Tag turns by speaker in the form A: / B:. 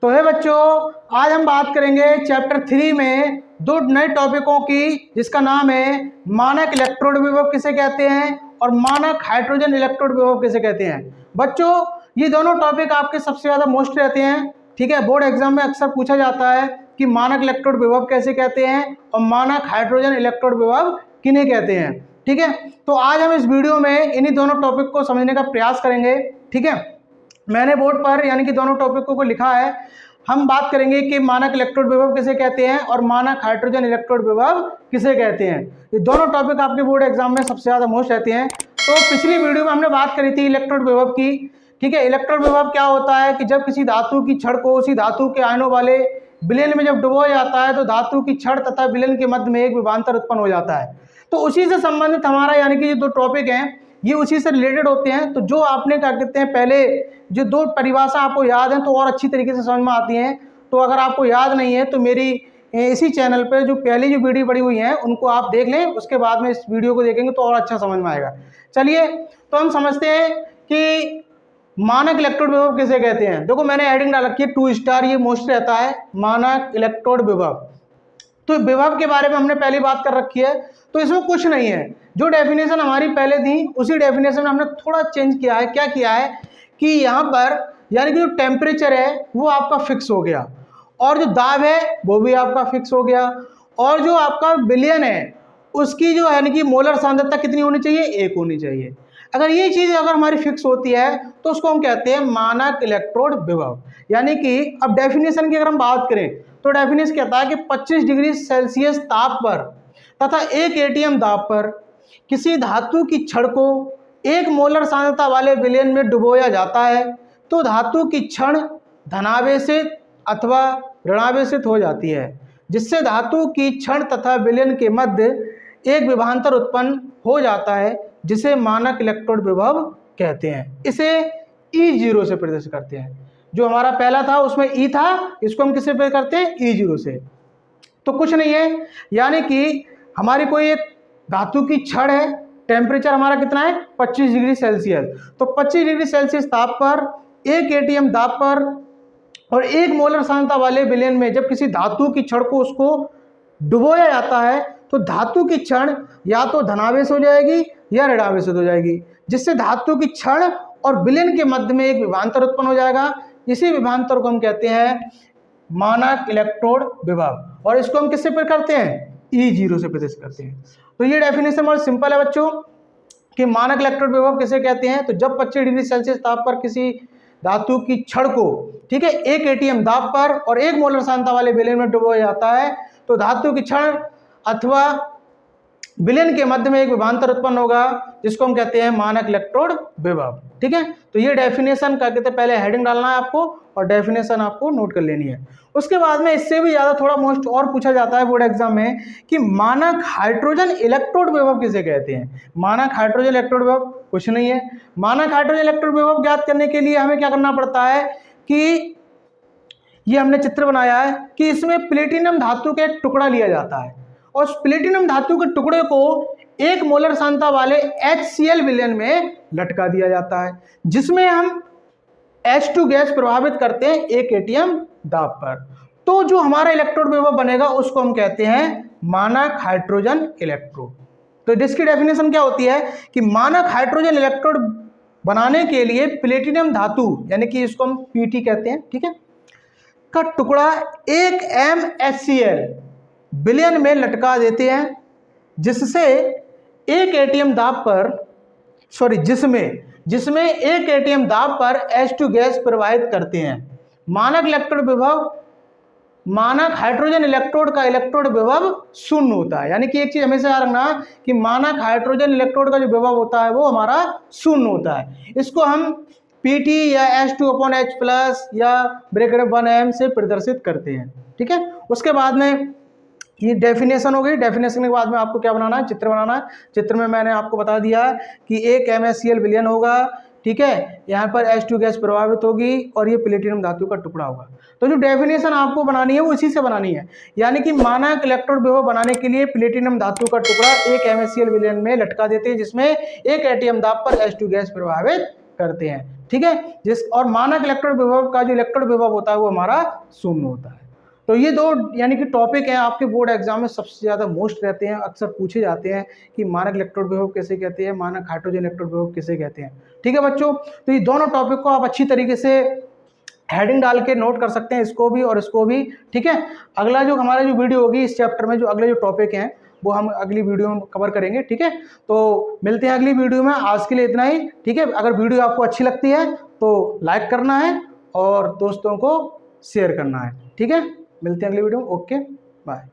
A: तो है बच्चों, आज हम बात करेंगे चैप्टर 3 में दो नए टॉपिकों की, जिसका नाम है मानक इलेक्ट्रोड विभव किसे कहते हैं और मानक हाइड्रोजन इलेक्ट्रोड विभव किसे कहते हैं। बच्चों, ये दोनों टॉपिक आपके सबसे ज़्यादा मोस्ट रहते हैं। ठीक है, बोर्ड एग्जाम में अक्सर पूछा जाता है कि मानक इलेक्ट्रोड विभव कैसे कहते हैं और मानक हाइड्रोजन इलेक्ट्रोड विभव किन्हें कहते हैं। ठीक है, तो आज हम इस वीडियो में इन्हीं दोनों टॉपिक को समझने का प्रयास करेंगे। ठीक है, मैंने बोर्ड पर यानी कि दोनों टॉपिकों को लिखा है। हम बात करेंगे कि मानक इलेक्ट्रोड विभव किसे कहते हैं और मानक हाइड्रोजन इलेक्ट्रोड विभव किसे कहते हैं। ये दोनों टॉपिक आपके बोर्ड एग्जाम में सबसे ज़्यादा मोस्ट रहते हैं। तो पिछली वीडियो में हमने बात करी थी इलेक्ट्रोड विभव की। ठीक है, इलेक्ट्रोड विभव क्या होता है कि जब किसी धातु की छड़ को उसी धातु के आयनों वाले विलयन में जब डुबोया जाता है तो धातु की छड़ तथा विलयन के मध्य में एक विभवांतर उत्पन्न हो जाता है। तो उसी से संबंधित हमारा यानी कि ये दो टॉपिक हैं, ये उसी से रिलेटेड होते हैं। तो जो आपने क्या कहते हैं, पहले जो दो परिभाषा आपको याद है तो और अच्छी तरीके से समझ में आती हैं। तो अगर आपको याद नहीं है तो मेरी इसी चैनल पे जो पहली जो वीडियो पड़ी हुई हैं उनको आप देख लें, उसके बाद में इस वीडियो को देखेंगे तो और अच्छा समझ में आएगा। चलिए, तो हम समझते हैं कि मानक इलेक्ट्रोड विभव किसे कहते हैं। देखो, मैंने हेडिंग डाल रखी है 2 स्टार, ये मोस्ट रहता है मानक इलेक्ट्रोड विभव। तो विभव के बारे में हमने पहली बात कर रखी है, तो इसमें कुछ नहीं है। जो डेफिनेशन हमारी पहले थी उसी डेफिनेशन में हमने थोड़ा चेंज किया है। क्या किया है कि यहाँ पर यानी कि जो टेम्परेचर है वो आपका फिक्स हो गया और जो दाब है वो भी आपका फिक्स हो गया और जो आपका विलयन है उसकी जो यानी कि मोलर सांद्रता कितनी होनी चाहिए, 1 होनी चाहिए। अगर ये चीज़ अगर हमारी फिक्स होती है तो उसको हम कहते हैं मानक इलेक्ट्रोड विभव। यानी कि अब डेफिनेशन की अगर हम बात करें तो डेफिनेशन कहता है कि 25 डिग्री सेल्सियस ताप पर तथा 1 एटीएम दाब पर किसी धातु की छड़ को 1 मोलर सांद्रता वाले विलयन में डुबोया जाता है तो धातु की छड़ धनावेशित अथवा ऋणावेशित हो जाती है, जिससे धातु की छड़ तथा विलयन के मध्य एक विभवांतर उत्पन्न हो जाता है, जिसे मानक इलेक्ट्रोड विभव कहते हैं। इसे E0 से प्रदर्शित करते हैं। जो हमारा पहला था उसमें E था, इसको हम किससे प्रदर्शित करते हैं, E0 से। तो कुछ नहीं है, यानी कि हमारी कोई एक धातु की छड़ है, टेम्परेचर हमारा कितना है 25 डिग्री सेल्सियस। तो 25 डिग्री सेल्सियस ताप पर 1 एटीएम दाब पर और 1 मोलर सांद्रता वाले विलयन में जब किसी धातु की छड़ को उसको डुबोया जाता है तो धातु की छड़ या तो धनावेश हो जाएगी या ऋणावेशित हो जाएगी, जिससे धातु की छड़ और विलयन के मध्य में एक विभवांतर उत्पन्न हो जाएगा। इसी विभवांतर को हम कहते हैं मानक इलेक्ट्रोड विभव और इसको हम किससे प्रदर्शित करते हैं, E0 से प्रदर्शित करते हैं। तो ये डेफिनेशन बहुत सिंपल है बच्चों कि मानक इलेक्ट्रोड विभव किसे कहते हैं। तो जब 25 डिग्री सेल्सियस ताप पर किसी धातु की छड़ को, ठीक है, 1 एटीएम दाब पर और 1 मोलर सांद्रता वाले विलयन में डुबोया जाता है तो धातु की छड़ अथवा विलयन के मध्य में एक विभवांतर उत्पन्न होगा, जिसको हम कहते हैं मानक इलेक्ट्रोड विभव। ठीक है, तो ये डेफिनेशन का कहते हैं, पहले हेडिंग डालना है आपको और डेफिनेशन आपको नोट कर लेनी है। उसके बाद में इससे भी ज़्यादा थोड़ा मोस्ट और पूछा जाता है बोर्ड एग्जाम में कि मानक हाइड्रोजन इलेक्ट्रोड विभव किसे कहते हैं। मानक हाइड्रोजन इलेक्ट्रोड विभव कुछ नहीं है। मानक हाइड्रोजन इलेक्ट्रोड विभव ज्ञात करने के लिए हमें क्या करना पड़ता है कि ये हमने चित्र बनाया है कि इसमें प्लेटिनम धातु का एक टुकड़ा लिया जाता है और उस प्लेटिनम धातु के टुकड़े को 1 मोलर सांद्रता वाले HCl विलयन में लटका दिया जाता है, जिसमें हम H2 गैस प्रभावित करते हैं 1 एटीएम दाब पर। तो जो हमारा इलेक्ट्रोड विभव बनेगा उसको हम कहते हैं मानक हाइड्रोजन इलेक्ट्रोड। तो इसकी डेफिनेशन क्या होती है कि मानक हाइड्रोजन इलेक्ट्रोड बनाने के लिए प्लेटिनम धातु यानी कि इसको हम PT कहते हैं, ठीक है, का टुकड़ा 1 mHCl विलयन में लटका देते हैं, जिससे 1 एटीएम दाब पर जिसमें 1 एटीएम दाब पर H2 गैस प्रवाहित करते हैं। मानक इलेक्ट्रोड विभव, मानक हाइड्रोजन इलेक्ट्रोड का इलेक्ट्रोड विभव 0 होता है। यानी कि एक चीज हमेशा याद रखना कि मानक हाइड्रोजन इलेक्ट्रोड का जो विभव होता है वो हमारा 0 होता है। इसको हम PT या H2/H+ या ब्रैकेट 1m से प्रदर्शित करते हैं। ठीक है, उसके बाद में ये डेफिनेशन हो गई। डेफिनेशन के बाद में आपको क्या बनाना है, चित्र बनाना है। चित्र में मैंने आपको बता दिया कि 1 mHCl विलयन होगा, ठीक है, यहाँ पर H2 गैस प्रभावित होगी और ये प्लेटिनम धातु का टुकड़ा होगा। तो जो डेफिनेशन आपको बनानी है वो इसी से बनानी है, यानी कि मानक इलेक्ट्रोड विभव बनाने के लिए प्लेटिनम धातु का टुकड़ा 1 mHCl विलयन में लटका देते हैं, जिसमें 1 एटीएम दाब पर H2 गैस प्रभावित करते हैं। ठीक है, और मानक इलेक्ट्रोड विभव का जो इलेक्ट्रोड विभव होता है वो हमारा शून्य होता है। तो ये दो यानी कि टॉपिक हैं आपके बोर्ड एग्जाम में सबसे ज़्यादा मोस्ट रहते हैं, अक्सर पूछे जाते हैं कि मानक इलेक्ट्रोड विभव किसे कहते हैं, मानक हाइड्रोजन इलेक्ट्रोड विभव किसे कहते हैं। ठीक है बच्चों, तो ये दोनों टॉपिक को आप अच्छी तरीके से हेडिंग डाल के नोट कर सकते हैं, इसको भी और इसको भी। ठीक है, अगला जो हमारा जो वीडियो होगी इस चैप्टर में, जो अगले जो टॉपिक हैं वो हम अगली वीडियो में कवर करेंगे। ठीक है, तो मिलते हैं अगली वीडियो में, आज के लिए इतना ही। ठीक है, अगर वीडियो आपको अच्छी लगती है तो लाइक करना है और दोस्तों को शेयर करना है। ठीक है, मिलते हैं अगली वीडियो में। Okay, bye.